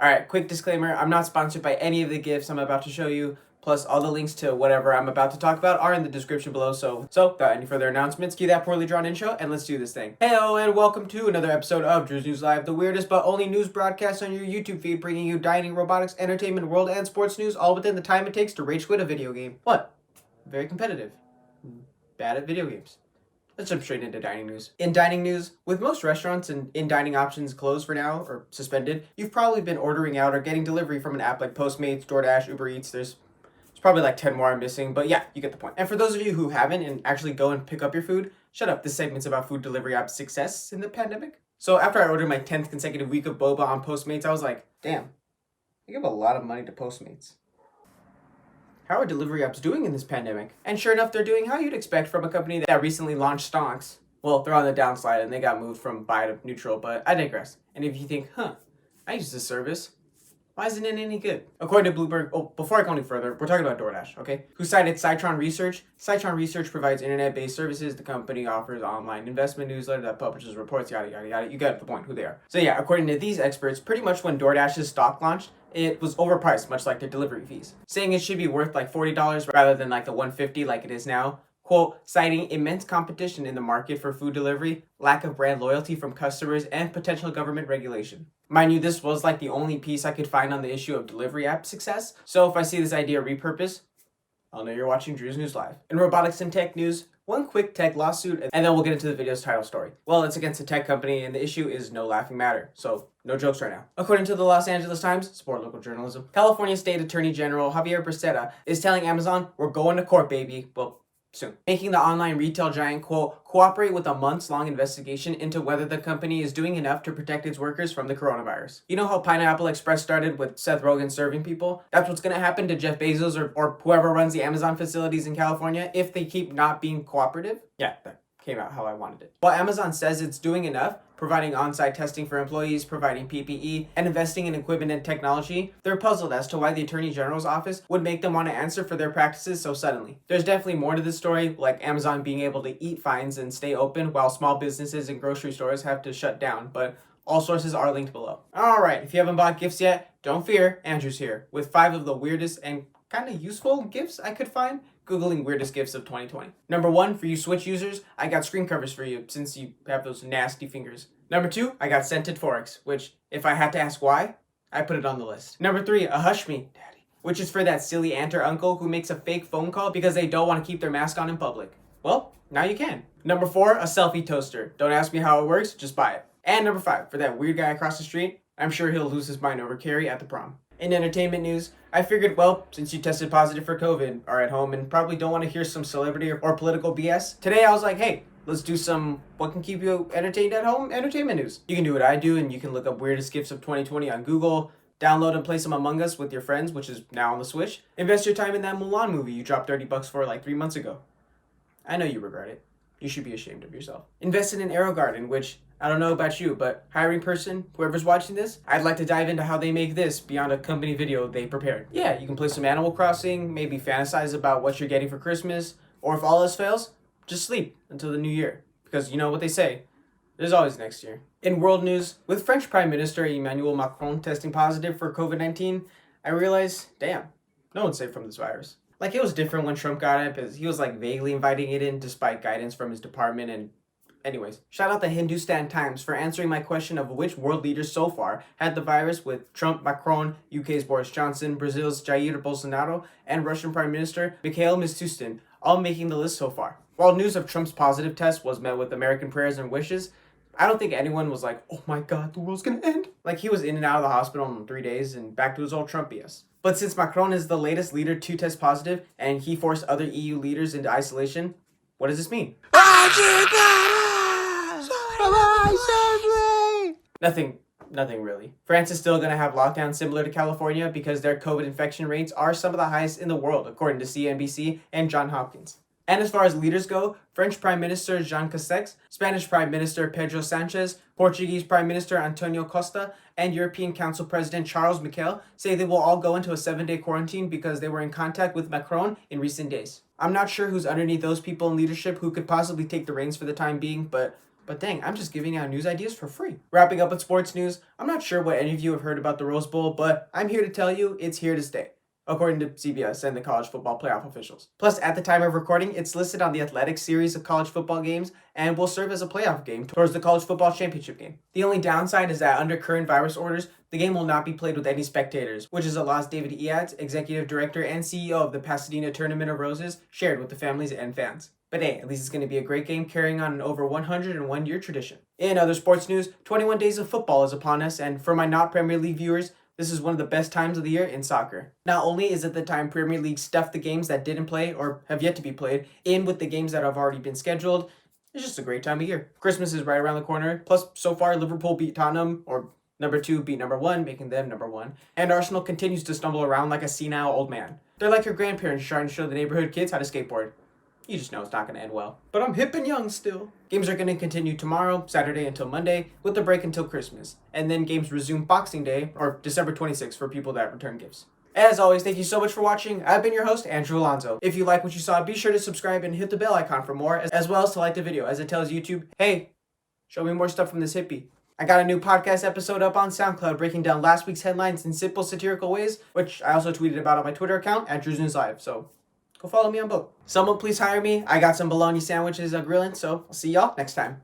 Alright, quick disclaimer, I'm not sponsored by any of the gifts I'm about to show you, plus all the links to whatever I'm about to talk about are in the description below, so without any further announcements, cue that poorly drawn intro, and let's do this thing. Heyo, and welcome to another episode of Drew's News Live, the weirdest but only news broadcast on your YouTube feed, bringing you dining, robotics, entertainment, world, and sports news, all within the time it takes to rage quit a video game. What? Very competitive. Bad at video games. Let's jump straight into dining news. In dining news, with most restaurants and in-dining options closed for now or suspended, you've probably been ordering out or getting delivery from an app like Postmates, DoorDash, Uber Eats. There's probably like 10 more I'm missing, but yeah, you get the point. And for those of you who haven't and actually go and pick up your food, shut up, this segment's about food delivery app success in the pandemic. So after I ordered my 10th consecutive week of boba on Postmates, I was like, damn, I give a lot of money to Postmates. How are delivery apps doing in this pandemic? And sure enough, they're doing how you'd expect from a company that recently launched stonks. Well, they're on the downslide and they got moved from buy to neutral, but I digress. And if you think, I use this service, why isn't it any good? According to Bloomberg, before I go any further, we're talking about DoorDash, okay? Who cited Citron Research. Citron Research provides internet-based services. The company offers online investment newsletter that publishes reports, yada, yada, yada. You get the point, who they are. So yeah, according to these experts, pretty much when DoorDash's stock launched, it was overpriced, much like their delivery fees, saying it should be worth like $40 rather than like the $150 like it is now. Quote, citing immense competition in the market for food delivery, lack of brand loyalty from customers, and potential government regulation. Mind you, this was like the only piece I could find on the issue of delivery app success, so if I see this idea repurposed, I'll know you're watching Drew's News Live. In robotics and tech news, one quick tech lawsuit, and then we'll get into the video's title story. Well, it's against a tech company, and the issue is no laughing matter, so no jokes right now. According to the Los Angeles Times, support local journalism, California State Attorney General Javier Becerra is telling Amazon, we're going to court, baby. Well, soon. Making the online retail giant, quote, cooperate with a months-long investigation into whether the company is doing enough to protect its workers from the coronavirus. You know how Pineapple Express started with Seth Rogen serving people? That's what's going to happen to Jeff Bezos or whoever runs the Amazon facilities in California if they keep not being cooperative. Yeah, that came out how I wanted it. While Amazon says it's doing enough, providing on-site testing for employees, providing PPE, and investing in equipment and technology, they're puzzled as to why the Attorney General's office would make them want to answer for their practices so suddenly. There's definitely more to this story, like Amazon being able to eat fines and stay open while small businesses and grocery stores have to shut down, but all sources are linked below. Alright, if you haven't bought gifts yet, don't fear, Andrew's here, with 5 of the weirdest and kind of useful gifts I could find. Googling weirdest gifts of 2020. Number 1, for you Switch users, I got screen covers for you since you have those nasty fingers. Number 2, I got scented forks, which, if I had to ask why, I put it on the list. Number 3, a Hush Me, Daddy, which is for that silly aunt or uncle who makes a fake phone call because they don't want to keep their mask on in public. Well, now you can. Number 4, a selfie toaster. Don't ask me how it works, just buy it. And number 5, for that weird guy across the street, I'm sure he'll lose his mind over Carrie at the prom. In entertainment news, I figured, well, since you tested positive for COVID, are at home, and probably don't want to hear some celebrity or political BS, today I was like, hey, let's do some what can keep you entertained at home entertainment news. You can do what I do, and you can look up weirdest gifts of 2020 on Google, download and play some Among Us with your friends, which is now on the Switch. Invest your time in that Mulan movie you dropped $30 for like 3 months ago. I know you regret it. You should be ashamed of yourself. Invest in an Arrow Garden, which, I don't know about you, but hiring person, whoever's watching this, I'd like to dive into how they make this beyond a company video they prepared. Yeah, you can play some Animal Crossing, maybe fantasize about what you're getting for Christmas, or if all else fails, just sleep until the new year. Because you know what they say, there's always next year. In world news, with French Prime Minister Emmanuel Macron testing positive for COVID-19, I realized, damn, no one's safe from this virus. Like, it was different when Trump got it, because he was like vaguely inviting it in despite guidance from his department. And anyways, shout out the Hindustan Times for answering my question of which world leaders so far had the virus, with Trump, Macron, UK's Boris Johnson, Brazil's Jair Bolsonaro, and Russian Prime Minister Mikhail Mishustin, all making the list so far. While news of Trump's positive test was met with American prayers and wishes, I don't think anyone was like, oh my god, the world's gonna end. Like, he was in and out of the hospital in 3 days and back to his old Trump BS. But since Macron is the latest leader to test positive and he forced other EU leaders into isolation, what does this mean? Nothing really. France is still going to have lockdowns similar to California because their COVID infection rates are some of the highest in the world, according to CNBC and Johns Hopkins. And as far as leaders go, French Prime Minister Jean Castex, Spanish Prime Minister Pedro Sanchez, Portuguese Prime Minister Antonio Costa, and European Council President Charles Michel say they will all go into a 7-day quarantine because they were in contact with Macron in recent days. I'm not sure who's underneath those people in leadership who could possibly take the reins for the time being, but But dang, I'm just giving out news ideas for free. Wrapping up with sports news, I'm not sure what any of you have heard about the Rose Bowl, but I'm here to tell you it's here to stay, according to CBS and the college football playoff officials. Plus, at the time of recording, it's listed on the Athletic series of college football games and will serve as a playoff game towards the college football championship game. The only downside is that under current virus orders, the game will not be played with any spectators, which is a loss David Eads, executive director and CEO of the Pasadena Tournament of Roses, shared with the families and fans. But hey, at least it's going to be a great game carrying on an over 101-year tradition. In other sports news, 21 days of football is upon us, and for my not Premier League viewers, this is one of the best times of the year in soccer. Not only is it the time Premier League stuffed the games that didn't play or have yet to be played in with the games that have already been scheduled, it's just a great time of year. Christmas is right around the corner. Plus, so far, Liverpool beat Tottenham, or number 2 beat number 1, making them number 1. And Arsenal continues to stumble around like a senile old man. They're like your grandparents trying to show the neighborhood kids how to skateboard. You just know it's not going to end well. But I'm hip and young still. Games are going to continue tomorrow, Saturday until Monday, with a break until Christmas. And then games resume Boxing Day, or December 26th for people that return gifts. As always, thank you so much for watching. I've been your host, Andrew Alonzo. If you like what you saw, be sure to subscribe and hit the bell icon for more, as well as to like the video, as it tells YouTube, hey, show me more stuff from this hippie. I got a new podcast episode up on SoundCloud breaking down last week's headlines in simple satirical ways, which I also tweeted about on my Twitter account, @DrewsNewsLive, so go follow me on both. Someone please hire me. I got some bologna sandwiches grilling, so I'll see y'all next time.